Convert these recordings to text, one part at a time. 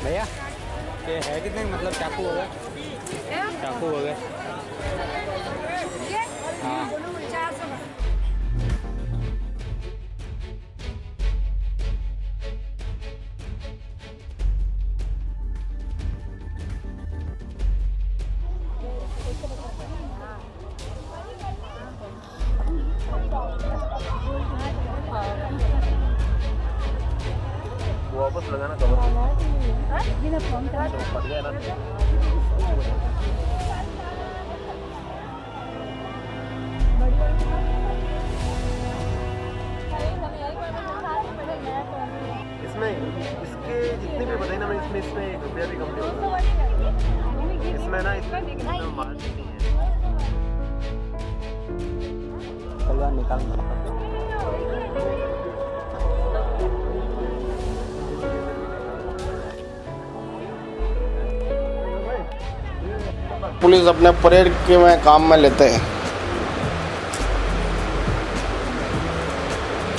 भैया ये है कितने मतलब चाकू हो गए चाकू हो गए हाँ वापस लगाना कवर फट गया ना इसमें इसके जितने भी बताए ना मैं इसमें इसमें 1 रुपया भी कम नहीं इसमें ना इसमें मार्जिन नहीं है कल्याण निकाल पुलिस अपने परेड के में काम में लेते हैं।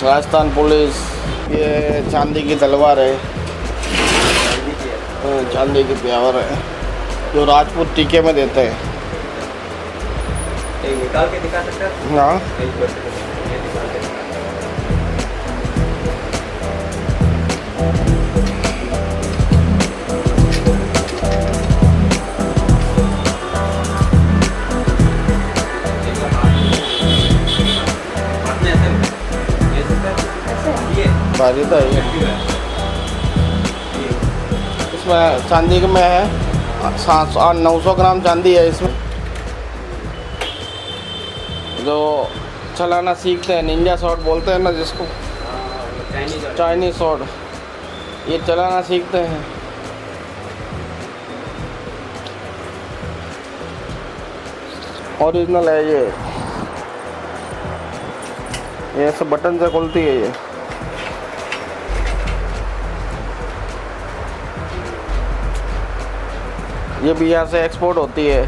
राजस्थान पुलिस ये चांदी की तलवार है, चांदी की प्यावर है जो राजपूत टीके में देते हैं। निकाल के दिखा सकते हैं? हाँ भारी तो है। इसमें चांदी में है 900 ग्राम चांदी है। इसमें जो चलाना सीखते हैं निंजा शॉट बोलते हैं ना जिसको, चाइनीज शॉट, ये चलाना सीखते हैं। ओरिजिनल है ये सब बटन से खुलती है ये भी यहाँ से एक्सपोर्ट होती है।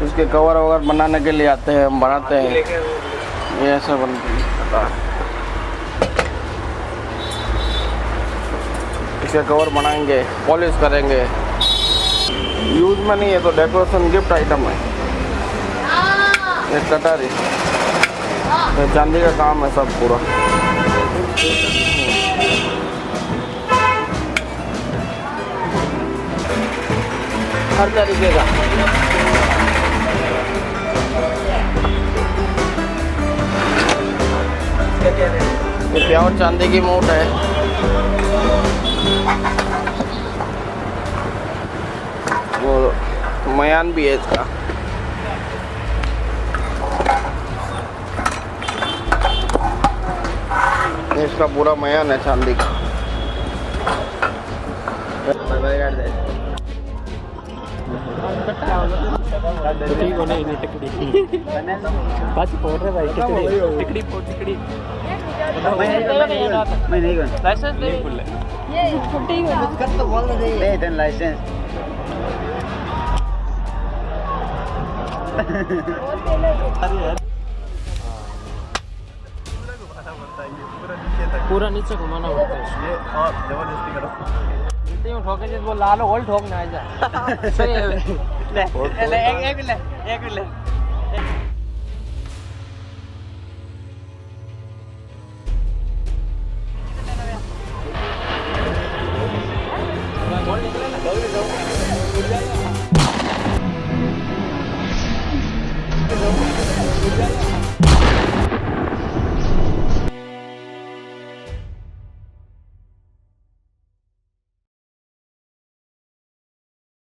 इसके कवर वगर बनाने के लिए आते हैं, हम बनाते हैं। ये ऐसा बनती है, इसके कवर बनाएंगे, पॉलिश करेंगे। यूज में नहीं है तो डेकोरेशन गिफ्ट आइटम है। ये कटारी, ये चांदी का काम है सब पूरा। हर तरीके का ये प्योर चांदी की मूठ है। वो मयान भी है इसका। इसका पूरा मयान है चांदी का। ठीक होने इन्हें टिकड़ी पास पोट रहे भाई टिकड़ी पोट टिकड़ी मैं नहीं गया लाइसेंस ले ये छुट्टी कर तो बोल दे देन लाइसेंस पूरा नीचे घुमाना पड़ता है ये और जबरदस्ती करो इतनी ठोके जिस वो लालो होल ठोक ना जा सही है ले एक ले